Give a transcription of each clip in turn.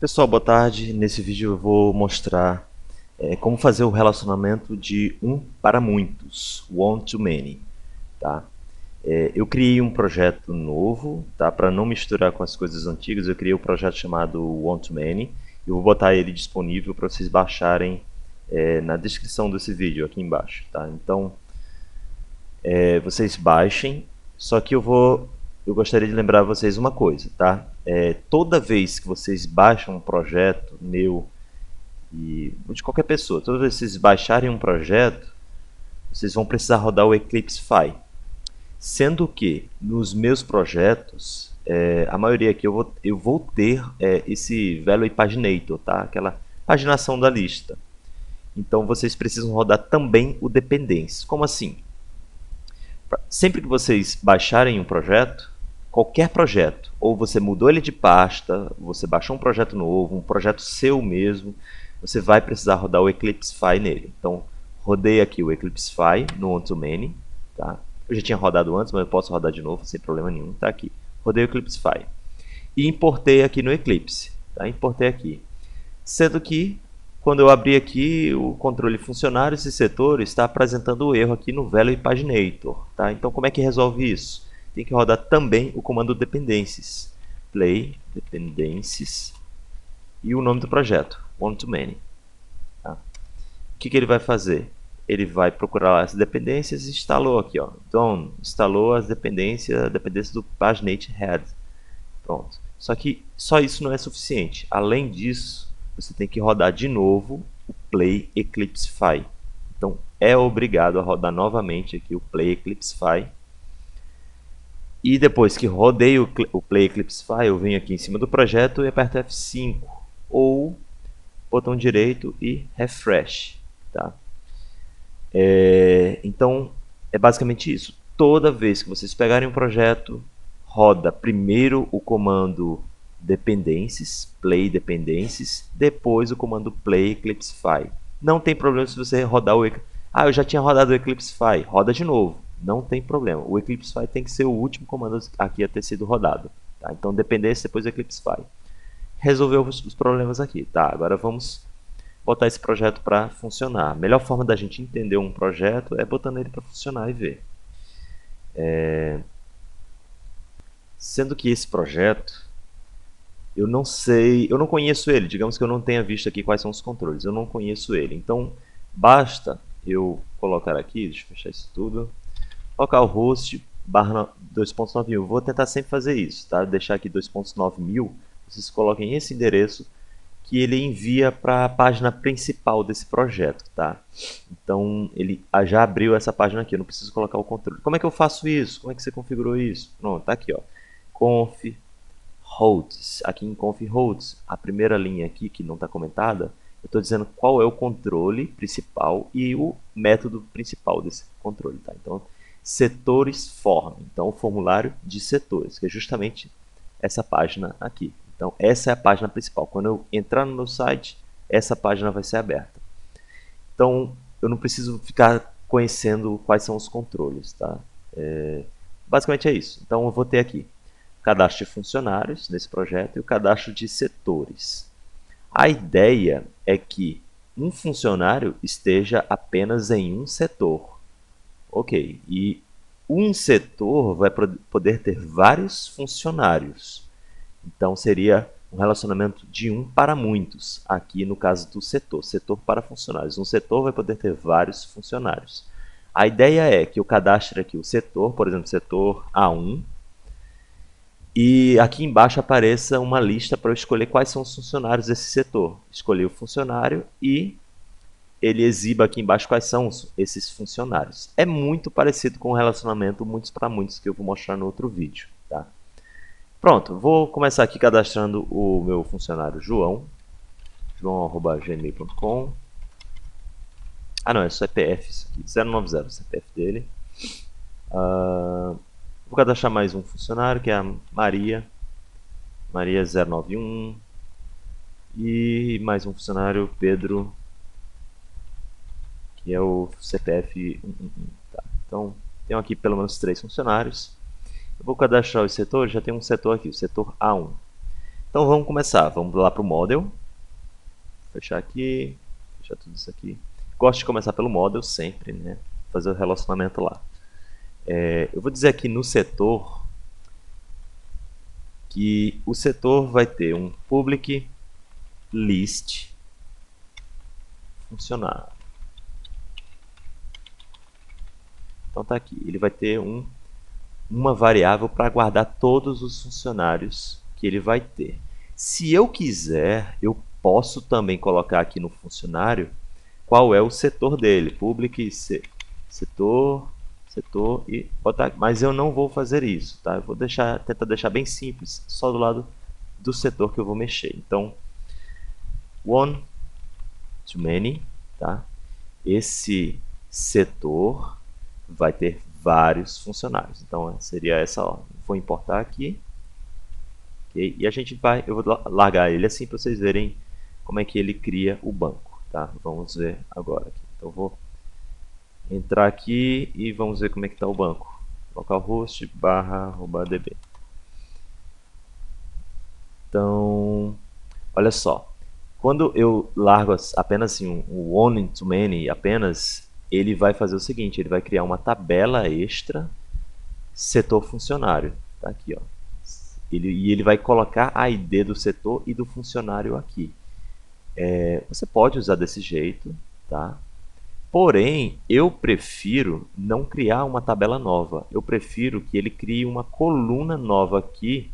Pessoal, boa tarde. Nesse vídeo eu vou mostrar como fazer o relacionamento de um para muitos, one to many, tá? Eu criei um projeto novo, tá? Para não misturar com as coisas antigas, eu criei um projeto chamado one to many. Eu vou botar ele disponível para vocês baixarem na descrição desse vídeo aqui embaixo, tá? Então, vocês baixem, só que eu gostaria de lembrar vocês uma coisa, tá? Toda vez que vocês baixam um projeto meu e de qualquer pessoa, toda vez que vocês baixarem um projeto, vocês vão precisar rodar o Eclipsefy. Sendo que nos meus projetos, a maioria aqui eu vou ter esse Value Paginator, tá? Aquela paginação da lista. Então vocês precisam rodar também o Dependências. Como assim? Sempre que vocês baixarem um projeto, qualquer projeto, ou você mudou ele de pasta, você baixou um projeto novo, um projeto seu mesmo, você vai precisar rodar o Eclipsefy nele. Então, rodei aqui o Eclipsefy no On2Many, tá? Eu já tinha rodado antes, mas eu posso rodar de novo sem problema nenhum, tá aqui. Rodei o Eclipsefy. E importei aqui no Eclipse, tá? Importei aqui. Sendo que, quando eu abrir aqui o controle funcionários e setores, está apresentando o erro aqui no Value Paginator, tá? Então, como é que resolve isso? Tem que rodar também o comando dependencies. Play, dependencies, e o nome do projeto, one-to-many. Tá? O que ele vai fazer? Ele vai procurar as dependências e instalou aqui, ó. Então, instalou as dependências, a dependência do paginate head. Pronto. Só que só isso não é suficiente. Além disso, você tem que rodar de novo o Play Eclipsefy. Então, é obrigado a rodar novamente aqui o Play Eclipsefy. E depois que rodei o Play Eclipsefy, eu venho aqui em cima do projeto e aperto F5 ou botão direito e Refresh. Tá? Então, é basicamente isso. Toda vez que vocês pegarem um projeto, roda primeiro o comando dependencies, play dependencies, depois o comando play Eclipsefy. Não tem problema se você rodar o eu já tinha rodado o Eclipsefy, roda de novo. Não tem problema. O Eclipsefy tem que ser o último comando aqui a ter sido rodado. Tá? Então, dependência depois do Eclipsefy. Resolveu os problemas aqui. Tá, agora vamos botar esse projeto para funcionar. A melhor forma da gente entender um projeto é botando ele para funcionar e ver. Sendo que esse projeto, eu não sei, eu não conheço ele. Digamos que eu não tenha visto aqui quais são os controles. Eu não conheço ele. Então, basta eu colocar aqui, deixa eu fechar isso tudo, colocar o host barra 2.9 mil. Vou tentar sempre fazer isso, tá? Deixar aqui 2.9 mil. Vocês coloquem esse endereço que ele envia para a página principal desse projeto, tá? Então, ele já abriu essa página aqui, eu não preciso colocar o controle. Como é que eu faço isso? Como é que você configurou isso? Pronto, tá aqui, ó. Conf holds. Aqui em conf holds, a primeira linha aqui que não está comentada, eu estou dizendo qual é o controle principal e o método principal desse controle, tá? Então, setores form. Então, o formulário de setores, que é justamente essa página aqui. Então, essa é a página principal. Quando eu entrar no meu site, essa página vai ser aberta. Então, eu não preciso ficar conhecendo quais são os controles, tá? Basicamente é isso. Então, eu vou ter aqui o cadastro de funcionários nesse projeto e o cadastro de setores. A ideia é que um funcionário esteja apenas em um setor. Ok, e um setor vai poder ter vários funcionários. Então, seria um relacionamento de um para muitos, aqui no caso do setor para funcionários. Um setor vai poder ter vários funcionários. A ideia é que eu cadastre aqui o setor, por exemplo, setor A1, e aqui embaixo apareça uma lista para eu escolher quais são os funcionários desse setor. Escolhi o funcionário e ele exiba aqui embaixo quais são esses funcionários. É muito parecido com o relacionamento muitos para muitos que eu vou mostrar no outro vídeo. Tá? Pronto, vou começar aqui cadastrando o meu funcionário João. joão@gmail.com. Não, é CPF isso aqui, 090, CPF dele. Vou cadastrar mais um funcionário, que é a Maria. Maria 091. E mais um funcionário, Pedro, que é o CPF 111. Tá. Então, tenho aqui pelo menos 3 funcionários. Eu vou cadastrar os setores, já tem um setor aqui, o setor A1. Então vamos começar. Vamos lá para o model. Fechar aqui. Fechar tudo isso aqui. Gosto de começar pelo model sempre, né? Fazer o relacionamento lá. Eu vou dizer aqui no setor que o setor vai ter um public list funcionário. Então tá aqui. Ele vai ter uma variável para guardar todos os funcionários que ele vai ter. Se eu quiser, eu posso também colocar aqui no funcionário qual é o setor dele, public setor, setor e botar, mas eu não vou fazer isso, tá? Eu vou tentar deixar bem simples, só do lado do setor que eu vou mexer. Então, one to many, tá? Esse setor vai ter vários funcionários. Então seria essa ordem. Vou importar aqui. Okay? E a gente eu vou largar ele assim para vocês verem como é que ele cria o banco. Tá? Vamos ver agora. Aqui. Então vou entrar aqui e vamos ver como é que está o banco. Localhost /db. Então, olha só. Quando eu largo apenas assim, o one to many, apenas, ele vai fazer o seguinte, ele vai criar uma tabela extra setor funcionário. Tá aqui, ó. E ele vai colocar a ID do setor e do funcionário aqui. Você pode usar desse jeito, tá? Porém, eu prefiro não criar uma tabela nova. Eu prefiro que ele crie uma coluna nova aqui.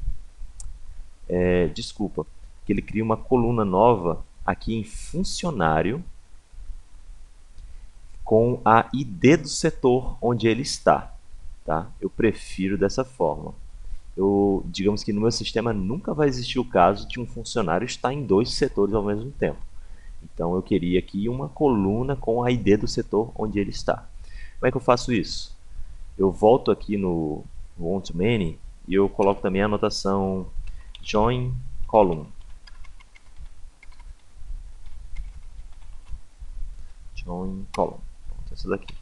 Desculpa. Que ele crie uma coluna nova aqui em funcionário com a ID do setor onde ele está. Tá? Eu prefiro dessa forma. Digamos que no meu sistema nunca vai existir o caso de um funcionário estar em dois setores ao mesmo tempo. Então eu queria aqui uma coluna com a ID do setor onde ele está. Como é que eu faço isso? Eu volto aqui no one-to-many e eu coloco também a anotação join column. Join column. Então, essa daqui.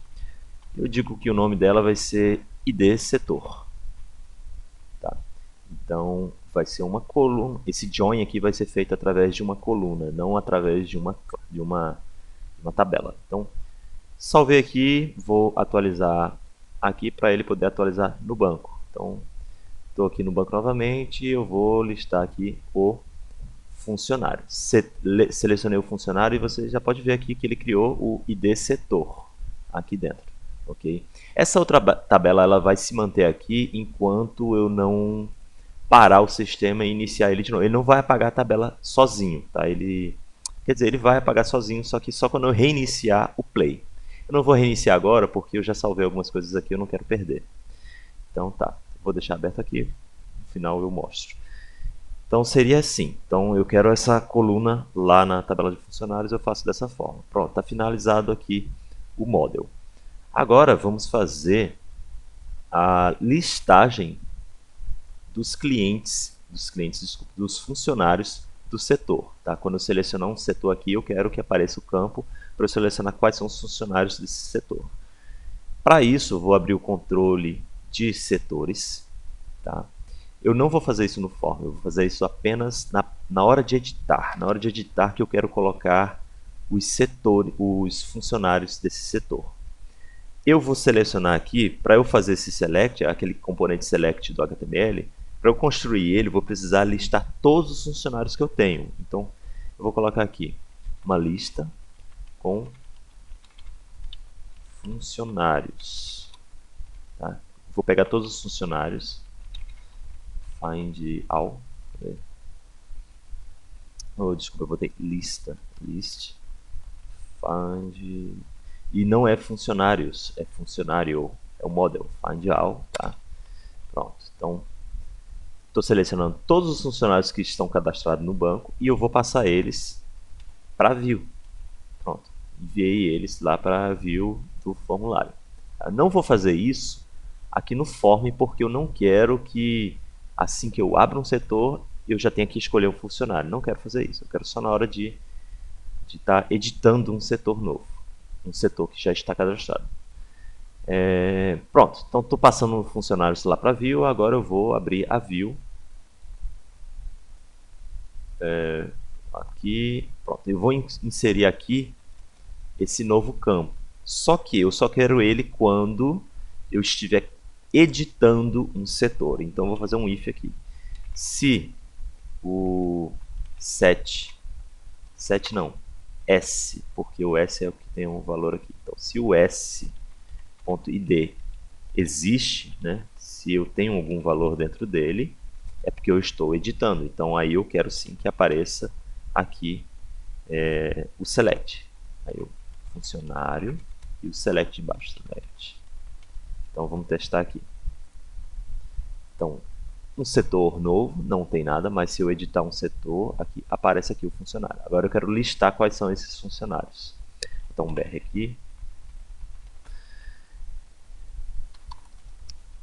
Eu digo que o nome dela vai ser ID setor. Tá? Então vai ser uma coluna. Esse join aqui vai ser feito através de uma coluna, não através de uma tabela. Então salvei aqui, vou atualizar aqui para ele poder atualizar no banco. Então estou aqui no banco novamente, eu vou listar aqui o funcionário. Selecionei o funcionário e você já pode ver aqui que ele criou o ID setor aqui dentro. Okay? Essa outra tabela ela vai se manter aqui enquanto eu não parar o sistema e iniciar ele de novo. Ele não vai apagar a tabela sozinho, tá? Quer dizer, ele vai apagar sozinho, só que só quando eu reiniciar o play. Eu não vou reiniciar agora porque eu já salvei algumas coisas aqui, eu não quero perder. Então tá, vou deixar aberto aqui, no final eu mostro. Então seria assim, então eu quero essa coluna lá na tabela de funcionários, eu faço dessa forma. Pronto, está finalizado aqui o model. Agora vamos fazer a listagem dos dos funcionários do setor. Tá? Quando eu selecionar um setor aqui, eu quero que apareça o campo para eu selecionar quais são os funcionários desse setor. Para isso, eu vou abrir o controle de setores. Tá? Eu não vou fazer isso no form, eu vou fazer isso apenas na hora de editar. Na hora de editar que eu quero colocar os funcionários desse setor. Eu vou selecionar aqui, para eu fazer esse select, aquele componente select do HTML, para eu construir ele, vou precisar listar todos os funcionários que eu tenho. Então, eu vou colocar aqui uma lista com funcionários. Tá? Vou pegar todos os funcionários, find all. Desculpa, eu botei list, find, e não é funcionários, é funcionário, é o model, find all, tá? Pronto, então estou selecionando todos os funcionários que estão cadastrados no banco e eu vou passar eles para view. Pronto, enviei eles lá para view do formulário. Eu não vou fazer isso aqui no form porque eu não quero que assim que eu abra um setor eu já tenha que escolher um funcionário. Não quero fazer isso, eu quero só na hora de estar editando um setor novo, um setor que já está cadastrado. Pronto, então estou passando funcionários lá para view, agora eu vou abrir a view. Aqui, pronto. Eu vou inserir aqui esse novo campo. Só que eu só quero ele quando eu estiver editando um setor. Então eu vou fazer um if aqui. Se o set não, s, porque o s é o que tem um valor aqui. Então se o s.id existe, né? Se eu tenho algum valor dentro dele, é porque eu estou editando. Então aí eu quero sim que apareça aqui o select. Aí o funcionário e o select de baixo, select. Então vamos testar aqui. Então, um setor novo, não tem nada, mas se eu editar um setor, aqui aparece aqui o funcionário. Agora eu quero listar quais são esses funcionários. Então, um BR aqui.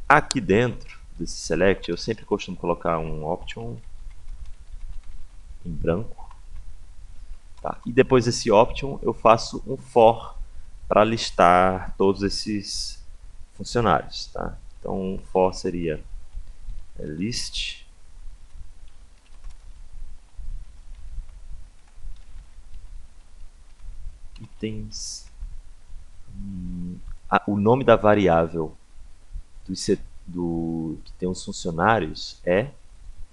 Aqui dentro desse select, eu sempre costumo colocar um option em branco. Tá? E depois desse option, eu faço um for para listar todos esses funcionários. Tá? Então, um for seria list itens. O nome da variável que tem os funcionários é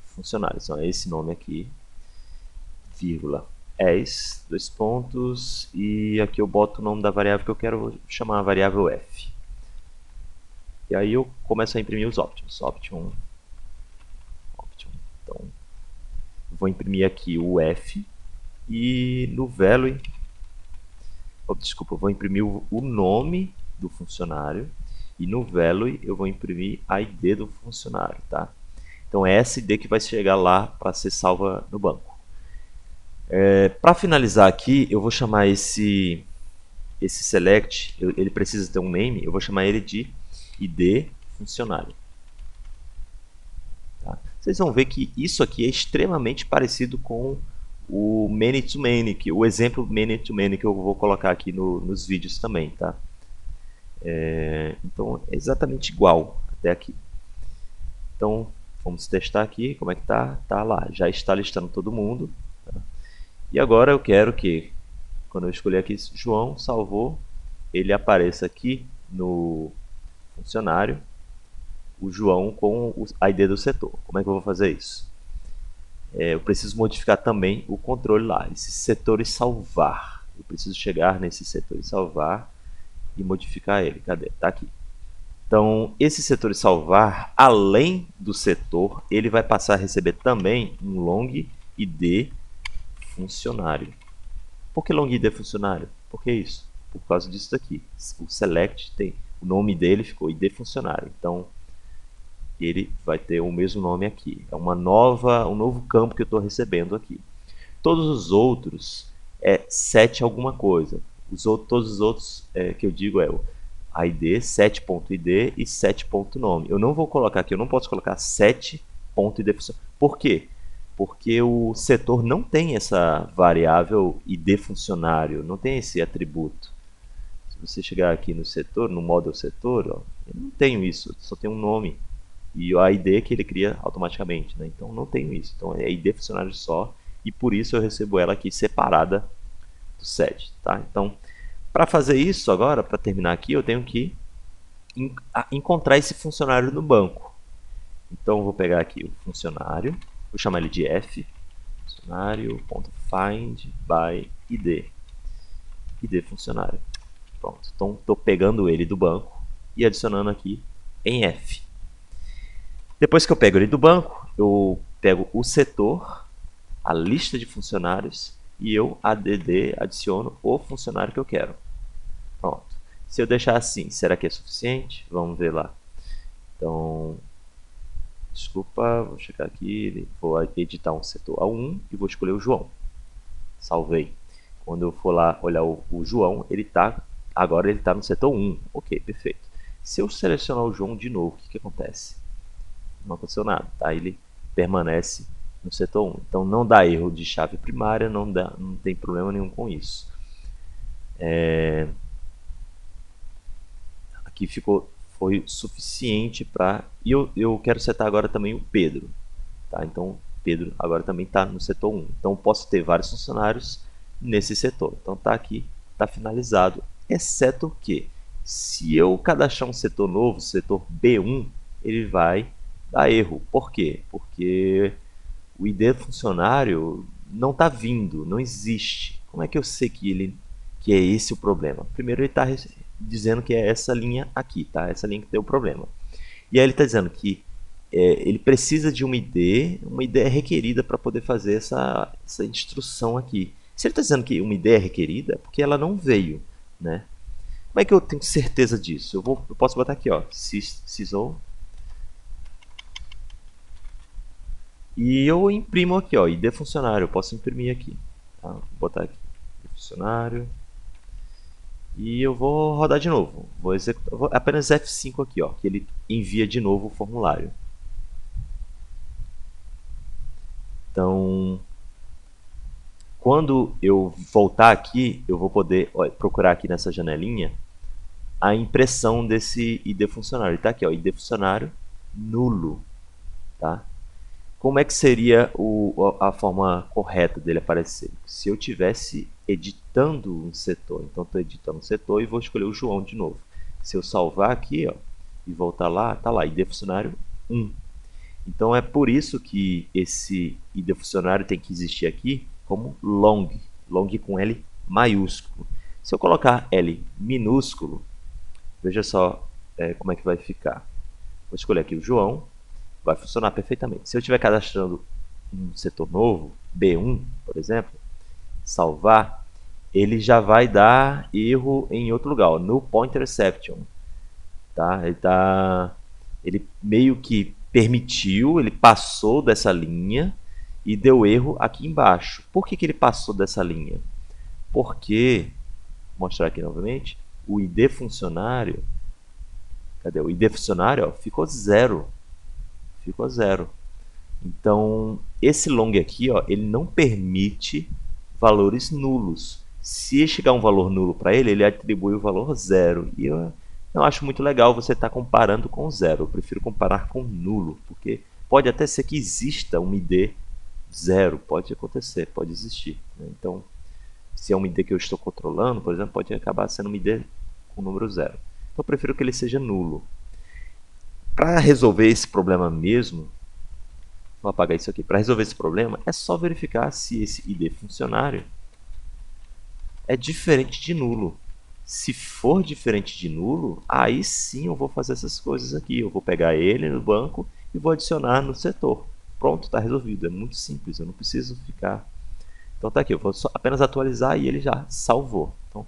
funcionários. Então é esse nome aqui, vírgula, as, dois pontos, e aqui eu boto o nome da variável que eu quero, vou chamar a variável f. E aí eu começo a imprimir os options. Option. Então, vou imprimir aqui o f e no value, desculpa, eu vou imprimir o nome do funcionário e no value eu vou imprimir a ID do funcionário, tá? Então é essa ID que vai chegar lá para ser salva no banco. Para finalizar aqui, eu vou chamar esse select, ele precisa ter um name, eu vou chamar ele de ID funcionário. Tá? Vocês vão ver que isso aqui é extremamente parecido com o many-to-many, o exemplo many-to-many que eu vou colocar aqui nos vídeos também. Tá? Então é exatamente igual até aqui. Então vamos testar aqui como é que tá. Tá lá, já está listando todo mundo. Tá? E agora eu quero que, quando eu escolher aqui João, salvou, ele apareça aqui no funcionário, o João com o ID do setor. Como é que eu vou fazer isso? Eu preciso modificar também o controle lá, esses setores salvar. Eu preciso chegar nesse setor e salvar e modificar ele. Cadê? Tá aqui. Então, esse setor salvar, além do setor, ele vai passar a receber também um long id funcionário. Por que long id funcionário? Por que isso? Por causa disso daqui. O select tem o nome dele ficou id funcionário. Então, ele vai ter o mesmo nome aqui. É um novo campo que eu estou recebendo aqui. Todos os outros é set alguma coisa. Todos os outros que eu digo é o ID, set.id e set.nome. Eu não vou colocar aqui, eu não posso colocar set.id. Por quê? Porque o setor não tem essa variável id funcionário, não tem esse atributo. Se você chegar aqui no setor, no model setor, ó, eu não tenho isso, só tem um nome e a ID que ele cria automaticamente, né? Então não tenho isso. Então é ID funcionário só e por isso eu recebo ela aqui separada do set, tá? Então, para fazer isso agora, para terminar aqui, eu tenho que encontrar esse funcionário no banco. Então eu vou pegar aqui o funcionário, vou chamar ele de f, funcionário.find by id, id funcionário. Pronto. Então estou pegando ele do banco e adicionando aqui em f. Depois que eu pego ele do banco, eu pego o setor, a lista de funcionários e eu adiciono o funcionário que eu quero. Pronto. Se eu deixar assim, será que é suficiente? Vamos ver lá. Então, desculpa, vou chegar aqui, vou editar um setor A1 e vou escolher o João. Salvei. Quando eu for lá olhar o João, agora ele está no setor 1. Ok, perfeito. Se eu selecionar o João de novo, o que acontece? Não aconteceu nada, tá? Ele permanece no setor 1. Então não dá erro de chave primária, não tem problema nenhum com isso. Aqui foi suficiente para... E eu quero setar agora também o Pedro. Tá? Então Pedro agora também está no setor 1. Então, eu posso ter vários funcionários nesse setor. Então, está aqui, está finalizado, exceto que, se eu cadastrar um setor novo, setor B1, ele vai dar erro. Por quê? Porque o ID do funcionário não está vindo, não existe. Como é que eu sei que é esse o problema? Primeiro, ele está dizendo que é essa linha aqui, tá? Essa linha que tem o problema. E aí ele está dizendo que ele precisa de uma ID é requerida para poder fazer essa instrução aqui. Se ele está dizendo que uma ID é requerida, é porque ela não veio, né? Como é que eu tenho certeza disso? Eu posso botar aqui, ó, sysol, e eu imprimo aqui, ó, ID funcionário. Eu posso imprimir aqui, tá? Vou botar aqui, funcionário, e eu vou rodar de novo. Vou executar, apenas F5 aqui, ó, que ele envia de novo o formulário. Então, quando eu voltar aqui, eu vou poder procurar aqui nessa janelinha a impressão desse ID funcionário. Está aqui, ó, ID funcionário nulo. Tá? Como é que seria a forma correta dele aparecer? Se eu estivesse editando um setor, então estou editando um setor e vou escolher o João de novo. Se eu salvar aqui, ó, e voltar lá, tá lá, ID funcionário 1. Então é por isso que esse ID funcionário tem que existir aqui como long, long com L maiúsculo. Se eu colocar L minúsculo, veja só como é que vai ficar. Vou escolher aqui o João, vai funcionar perfeitamente. Se eu estiver cadastrando um setor novo, B1, por exemplo, salvar, ele já vai dar erro em outro lugar, ó, no pointer exception. Tá? Ele meio que permitiu, ele passou dessa linha e deu erro aqui embaixo. Por que ele passou dessa linha? Porque, vou mostrar aqui novamente, o ID funcionário, cadê? O ID funcionário, ó, ficou zero. Ficou zero. Então, esse long aqui, ó, ele não permite valores nulos. Se chegar um valor nulo para ele, ele atribui o valor zero. E eu não acho muito legal você estar comparando com zero. Eu prefiro comparar com nulo, porque pode até ser que exista um ID zero. Pode acontecer, pode existir, né? Então, se é um ID que eu estou controlando, por exemplo, pode acabar sendo um ID com número zero. Então, eu prefiro que ele seja nulo. Para resolver esse problema mesmo, vou apagar isso aqui. Para resolver esse problema, é só verificar se esse ID funcionário é diferente de nulo. Se for diferente de nulo, aí sim eu vou fazer essas coisas aqui. Eu vou pegar ele no banco e vou adicionar no setor. Pronto, está resolvido. É muito simples, eu não preciso ficar... Então tá aqui, eu vou apenas atualizar e ele já salvou. Então,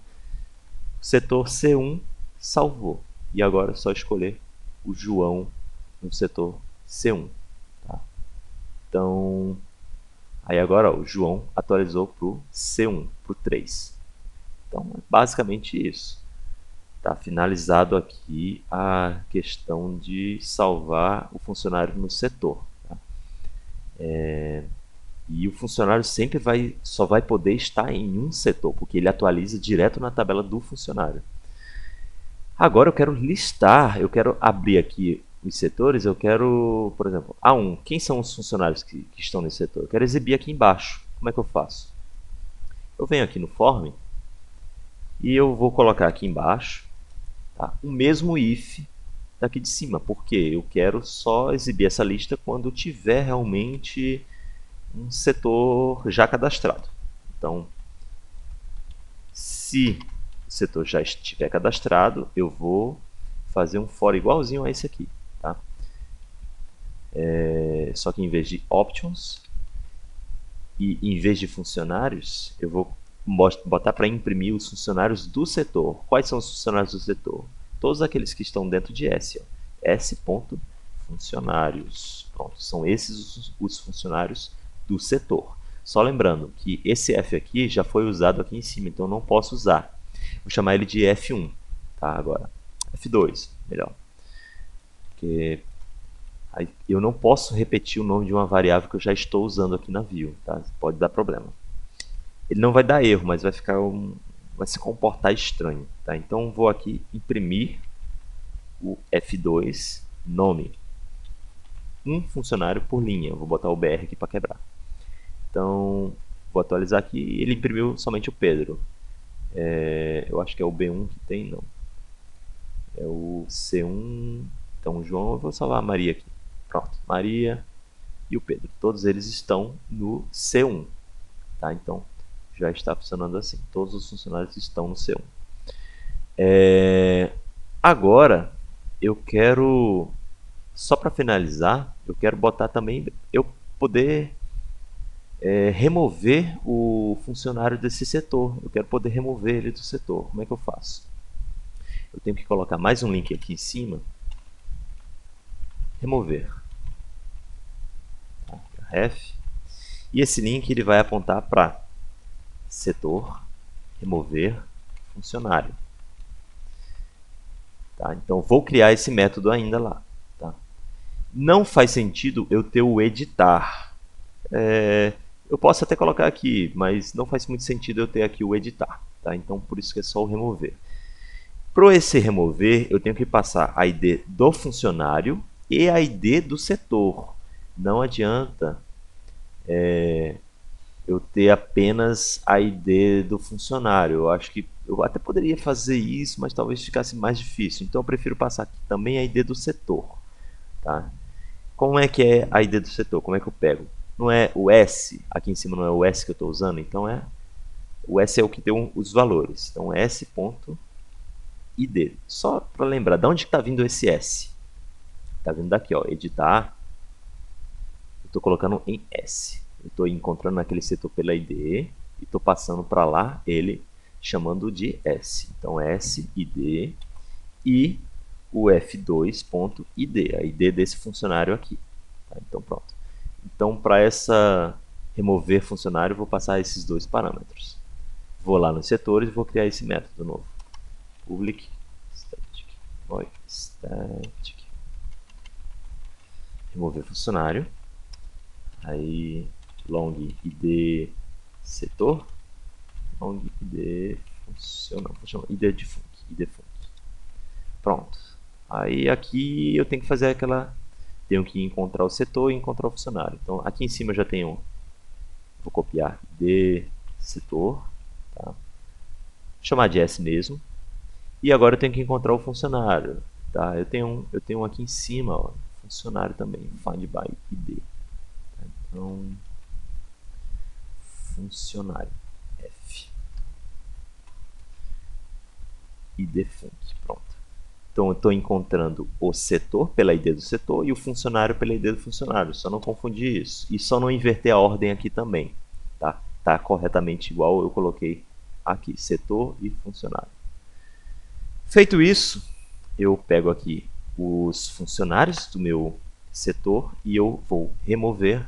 setor C1 salvou. E agora é só escolher o João no setor C1. Tá? Então, aí agora ó, o João atualizou para o C1, para o 3. Então, é basicamente isso. Está finalizado aqui a questão de salvar o funcionário no setor. Tá? E o funcionário sempre só vai poder estar em um setor, porque ele atualiza direto na tabela do funcionário. Agora eu quero listar, eu quero abrir aqui os setores, eu quero, por exemplo, A1, quem são os funcionários que estão nesse setor? Eu quero exibir aqui embaixo. Como é que eu faço? Eu venho aqui no form e eu vou colocar aqui embaixo, tá, o mesmo if daqui de cima, porque eu quero só exibir essa lista quando tiver realmente um setor já cadastrado. Então, se o setor já estiver cadastrado, eu vou fazer um for igualzinho a esse aqui. Tá? Só que em vez de options e em vez de funcionários, eu vou botar para imprimir os funcionários do setor. Quais são os funcionários do setor? Todos aqueles que estão dentro de S. Ó. S.funcionários. Pronto, são esses os funcionários do setor. Só lembrando que esse F aqui já foi usado aqui em cima, então eu não posso usar. Vou chamar ele de F1, tá? Agora, F2, melhor. Porque aí eu não posso repetir o nome de uma variável que eu já estou usando aqui na view, tá? Pode dar problema. Ele não vai dar erro, mas vai se comportar estranho, tá? Então vou aqui imprimir o F2 nome. um funcionário por linha. Eu vou botar o BR aqui para quebrar. Então, vou atualizar aqui e ele imprimiu somente o Pedro. Eu acho que é o B1 que tem, não. É o C1. Então, João, eu vou salvar a Maria aqui. Pronto, Maria e o Pedro. Todos eles estão no C1. Tá? Então, já está funcionando assim. Todos os funcionários estão no C1. Agora, eu quero, só para finalizar, eu quero botar também, eu poder remover o funcionário desse setor. Eu quero poder remover ele do setor. Como é que eu faço? Eu tenho que colocar mais um link aqui em cima. Remover. Tá? Ref. E esse link ele vai apontar para setor, remover, funcionário. Tá? Então, vou criar esse método ainda lá. Tá? Não faz sentido eu ter o editar. Eu posso até colocar aqui, mas não faz muito sentido eu ter aqui o editar. Tá? Então, por isso que é só o remover. Para esse remover, eu tenho que passar a ID do funcionário e a ID do setor. Não adianta eu ter apenas a ID do funcionário. Eu acho que eu até poderia fazer isso, mas talvez ficasse mais difícil. Então eu prefiro passar aqui também a ID do setor. Tá? Como é que é a ID do setor? Como é que eu pego? Não é o S, aqui em cima não é o S que eu estou usando, então o S é o que tem os valores. Então S.ID. Só para lembrar, de onde está vindo esse S? Está vindo daqui, ó, editar. Eu estou colocando em S. Eu estou encontrando naquele setor pela ID e estou passando para lá ele chamando de S. Então S.ID e o F2.id, a ID desse funcionário aqui. Tá? Então pronto. Então para essa remover funcionário, eu vou passar esses dois parâmetros. Vou lá nos setores e vou criar esse método novo. Public static void static remover funcionário. Aí long id setor, long id funcional, id defunct. Pronto. Aí aqui eu tenho que fazer tenho que encontrar o setor e encontrar o funcionário. Então aqui em cima eu já tenho, vou copiar id setor, tá? Vou chamar de S mesmo. E agora eu tenho que encontrar o funcionário, tá? Eu tenho aqui em cima, ó, funcionário também, find by id. Tá? Então funcionário F e defunct, pronto. Então eu estou encontrando o setor pela ID do setor e o funcionário pela ID do funcionário, só não confundir isso. E só não inverter a ordem aqui também, tá? Tá corretamente igual eu coloquei aqui, setor e funcionário. Feito isso, eu pego aqui os funcionários do meu setor e eu vou remover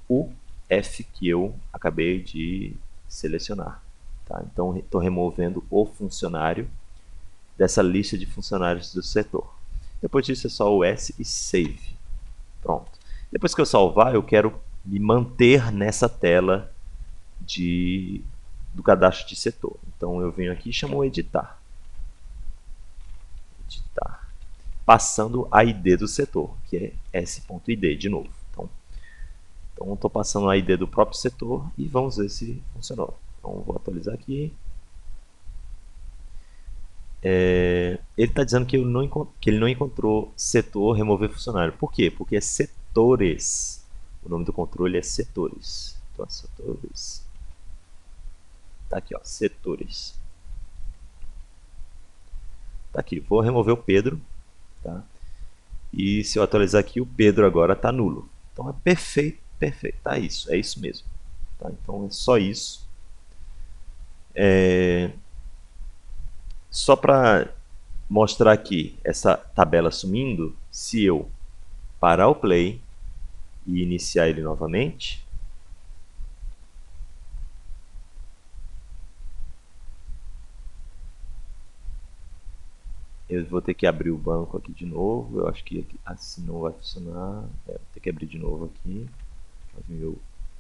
o F que eu acabei de selecionar. Tá? Então, estou removendo o funcionário dessa lista de funcionários do setor. Depois disso é só o S e Save. Pronto. Depois que eu salvar, eu quero me manter nessa tela do cadastro de setor. Então eu venho aqui e chamo editar. Editar. Passando a ID do setor, que é S.ID de novo. Então estou passando a ID do próprio setor e vamos ver se funcionou. Então vou atualizar aqui. Ele está dizendo que ele não encontrou setor remover funcionário. Por quê? Porque é setores. O nome do controle é setores. Então, setores. Tá aqui, ó, setores. Tá aqui, vou remover o Pedro. Tá? E se eu atualizar aqui, o Pedro agora está nulo. Então é perfeito, perfeito. Tá isso, é isso mesmo. Tá? Então é só isso. Só para mostrar aqui essa tabela sumindo, se eu parar o play e iniciar ele novamente, eu vou ter que abrir o banco aqui de novo. Eu acho que assim não vai funcionar. Vou ter que abrir de novo aqui.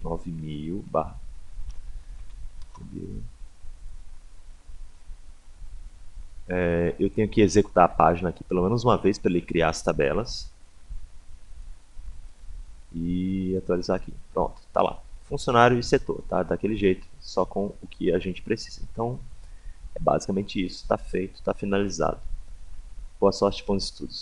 9.000 barra. Eu tenho que executar a página aqui pelo menos uma vez para ele criar as tabelas. e atualizar aqui. Pronto, tá lá. Funcionário e setor, tá? Daquele jeito, só com o que a gente precisa. Então, é basicamente isso. Tá feito, tá finalizado. Boa sorte com os estudos.